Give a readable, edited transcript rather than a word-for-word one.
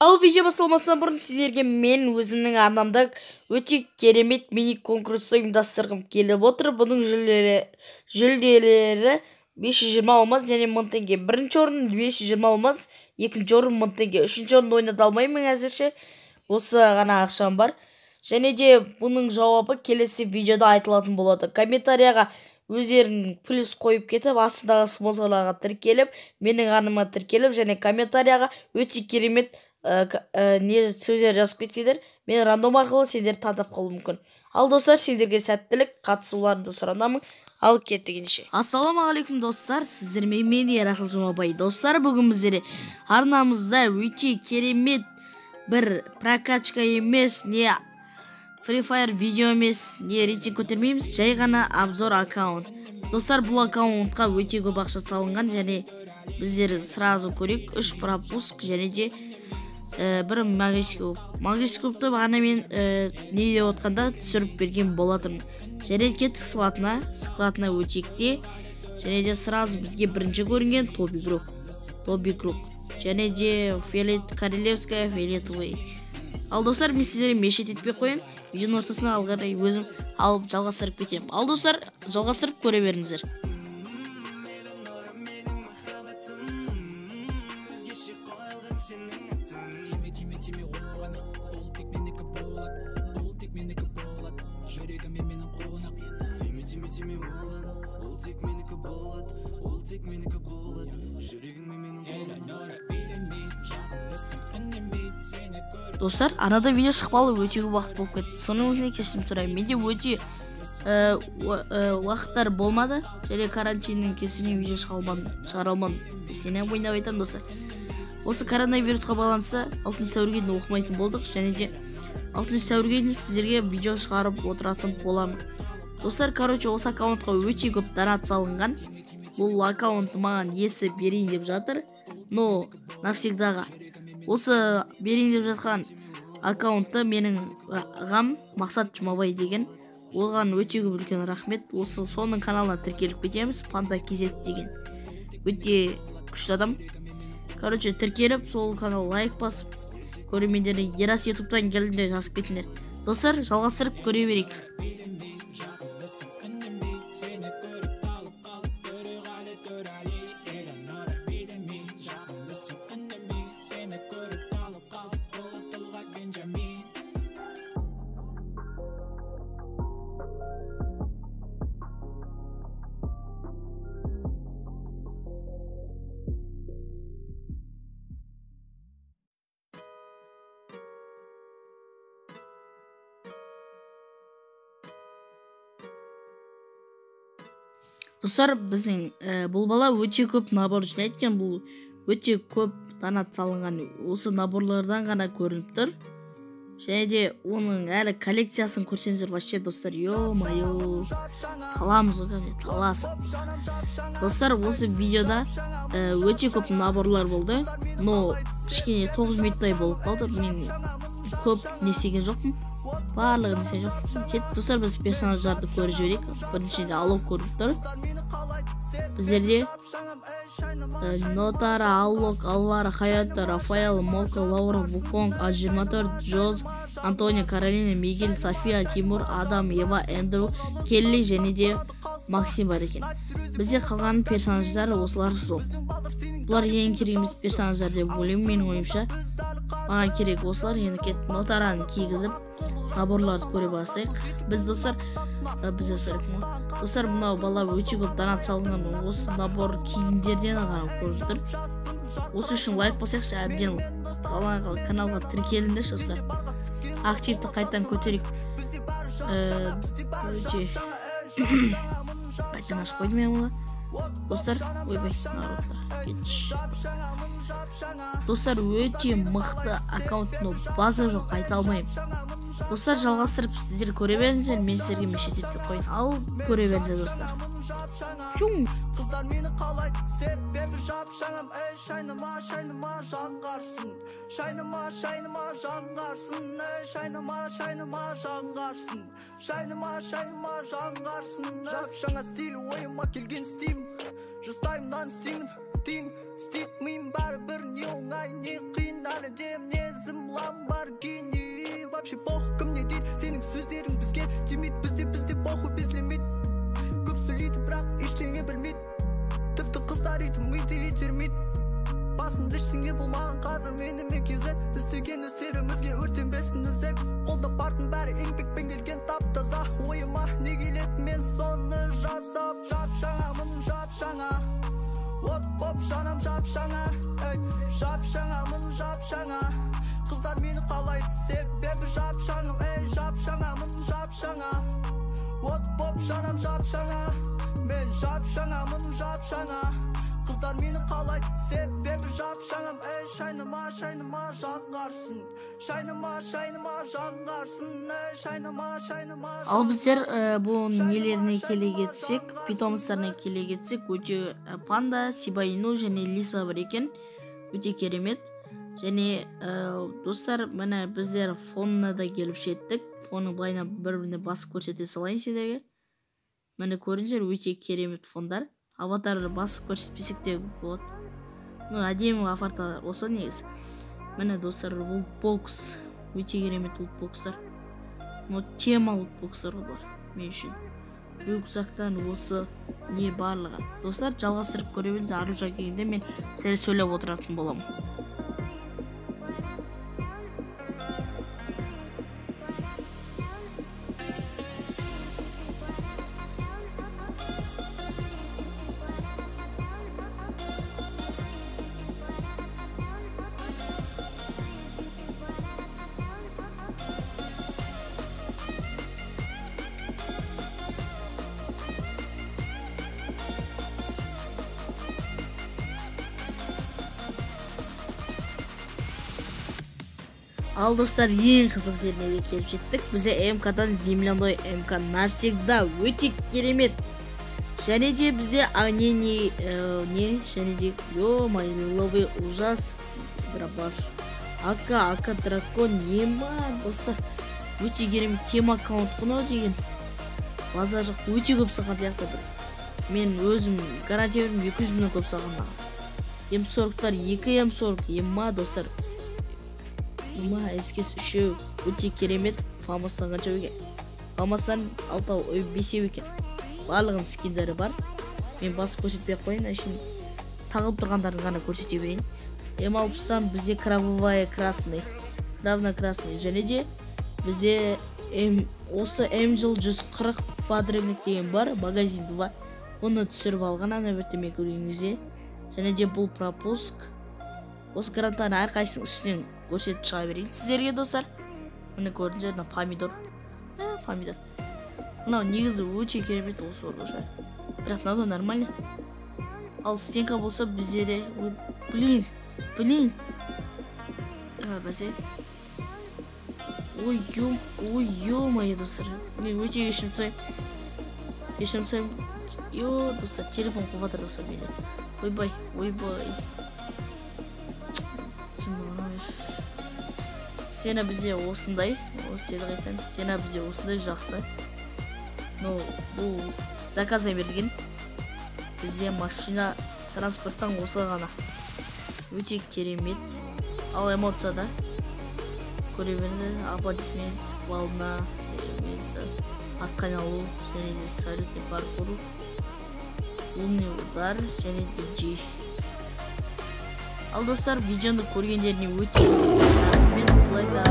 Ал видео басталмастан бұрын сіздерге мен өзімнің арнамда өте керемет мини конкурс ұйымдастырғым келіп отыр. Бұның жүлделері 520 алмаз және 1000 теңге. Бірінші орын 520 алмаз, екінші орын 1000 теңге. Үшінші орын ойната алмаймын әзірше. Осы ғана ақшам бар. Және де бұның жауабы келесі видеода айтылатын болады. Комментарияға өздерін плюс қойып кетіп, астындағы спонсорларға тіркеліп, менің арныма тіркеліп, және комментарияға өте керемет сөздер жазып кетсеңдер, мен рандом арқылы сендерді таңдап қалуым мүмкін. Ал достар, сендерге сәттілік, қатысуларыңызды сұранамын. Ал кеттігенше. Ассалаумағалейкум достар, сіздермен мен Ерақыл Жұмабай. Достар, бүгін біздер арнамызда өте керемет бір прокачка емес, не Free Fire видео емес, не рейтинг көтермейміз, жай ғана обзор аккаунт. Достар, бұл аккаунтқа өте көп ақша салынған, және біздер сразу көрейік. 3 пропуск және де бір магический клубты бағана мен не деп отқанда түсіріп берген болатырмын. Және кеттік сықлатына өтекте, және де сразу бізге бірінші көрінген Тоби Круг. Және де Королевская фиолетовый. Ал достар, мен сіздерге мешет етпей қойын, видеоның ортасына алғарай өзім алып жалғастырып кетемін. Ал достар, жалғастырып көре беріңіздер. Достар, анада видео шықпалы өте көп уақыт болып кетті. Соның өзіне кешірім сұраймын. Менде өте уақыттар болмады. Және карантиннің кесірінен видео шығара алмадым. Сені ойнап айтамын достар. Осы коронавирусқа байланысты 6 сәуірге дейін оқымайтын болдық. Және де 6 сәуірге дейін сіздерге видео шығарып отыратын боламын. Достар, осы аккаунтқа өте көп донат салынған. Бұл аккаунтты маған есі берейін деп жатыр. Но навсегдаға. Осы берейін деп жатқан аккаунтты менің ағам Мақсат Жұмабай деген. Оған өте көп үлкен рахмет. Осы соның каналына тіркеліп кетеміз. Панда KZ деген. Өте күшті адам. Тіркеліп, сол канал лайк басып, көрермендеріне Ерас ютубтан келдіңдер жазып кетіңдер. Достар, жалғастырып көре берейік. Достар, біздің бұл бала өте көп набор жинайтын, бұл өте көп донат салынған. Осы наборлардан ғана көрініп тұр. Және де оның әлі коллекциясын көрсеңіздер, вообще достар, ё-майо, таламыз өкәме, таласың. Достар, осы видеода өте көп наборлар болды. Но кішкене 9 минуттай болып қалды. Мен көп несеген жоқпын. Барлығы несеген жоқпын. Достар, біз персонаждарды көріп жіберейік. Біріншінде Алло көріп тұр. Біздерде Нотара, Аллок, Алвара, Хаята, Рафаэл, Мока, Лаура, Вуконг, А24, Джоз, Антония, Каролина, Мигель, София, Тимур, Адам, Ева, Эндрю, Келли және де Максим бар екен. Бізде қалған персонаждар осылар жоқ. Бұлар ең керек емес персонаждар деп ойлаймын, менің ойымша. Маған керек осылар. Енді кет Нотараны кигізіп наборларды көре басайық. Біз достар, достар, мынау бала өте көп донат салынған. Осы набор киімдерден ғана көріп тұр. Осы үшін лайк басайықшы, әбден каналға тіркеліңдерші достар. Активті қайттан көтерейік. Өте қайттан ашып қойдым мен оны. Достар, ойбай, народта кетші. Достар, өте мықты аккаунтның база жоқ, айта алмайым. Достар, жалғастырып сіздер көре беріңіздер, мен сіздерге мешет етіп қойын. Ал көре беріңіздер достар. Қыздар мені қалайды, себебі жап-жаңам, шайныма жаңғарсын. Шайныма жаңғарсын, шайныма жаңғарсын. Шайныма жаңғарсын. Жап-жаңа стиль, ойыма келген стим. Жастайымнан істеймін, тиын. істейтмеймін бәрібір не оңай не қиын әлі де мінезім ламбар гини вообще похуй кім не дейді сенің сөздерің бізге тимейді бізде похуй безлимит көп сөйлейді бірақ ештеңе білмейді тіпті қыздар итім миды итермейді басында ештеңе болмаған қазір менімен кезі істеген істерімізге өртенбесін өзек қолда бардың бәрі еңбекпен келген тап-таза ойыма не келеді мен соны жасап жап-жаңамын жап-жаңа от боп жанам жап-жаңа жап-жаңамын жап-жаңа қыздар мені қалайды себебі жап-жаңым жап-жаңамын жап-жаңа от боп жанам жап-жаңа мен жап-жаңамын жап-жаңа қыздар мені қалайды себебі жап-жаңам шайнама жаңғарсын шайнама жаңғарсын шайнама ал біздер бұл нелеріне келе кетсек, питомыстарына келе кетсек, өте панда, сибаину және лиса бар екен, өте керемет. Және достар, міне біздер фонына да келіп жеттік. Фонның былайына бір-біріне басып көрсете салайын сендерге. Міне көріңіздер, өте керемет фондар. Аватарды басып көрсетпесек те болады. Әдемі аватарлар осы негізі. Міне достар, лутбокс, өте керемет лутбокстар. Тема лутбокстар бар мен үшін. Рюкзактан осы не барлығы. Достар, жалғастырып көре беріңіз. Аружа келгенде мен сіздерге сөйлеп отыратын боламын. Ал достар, ең қызық жеріне келіп жеттік. Бізде МК-дан земляной МК навсегда өте керемет. Және де бізде және де ё-моё, ужас дробаш. АК дракон нема достар. Өте керемет тема аккаунт құнау деген. Базар жақ өте көп саған сияқты бір. Мен өзім гарантиям 200-ден көп сағаннан. М40-тар 2 М40 ема достар. Ема әскес үшеу өте керемет. Фамастан қанша екен? Фамастан 5 екен. Барлығын скиндері бар. Мен басып көрсетпей қойын, әшін тағылып тұрғандарын ғана көрсете берейін. М60-тан бізде кровавая красный. Және де бізде осы М-жыл 140 подребник деген бар. Магазин 2. Оны түсіріп алған ана бертеме көргеніңізде. Және де бұл пропуск. Осы гранттарын әрқайсының үстінен көрсетіп шыға берейін сіздерге достар. Міне көрдіңіздер, помидор. Помидор. Мынау негізі өте керемет осы орғыша. Бірақ мынау нормально. Ал стенка болса біздері... Блин. Бәсе. Ой, ё-моё, достар. Мен өте кешірім Йо, достар, телефон қоғатыр достар мені. Ойбай. Сена бізде осындай. Сена бізде осындай жақсы. Бұл заказа берген. Бізде машина транспорттан осы ғана. Өте керемет. Ал эмоцияда көре берді. Аплодисмент, волна, артқан алу, және де салютный паркур, лунный удар, және де G. Ал достар, видеоны көргендеріне өте рахмет. Бұлай да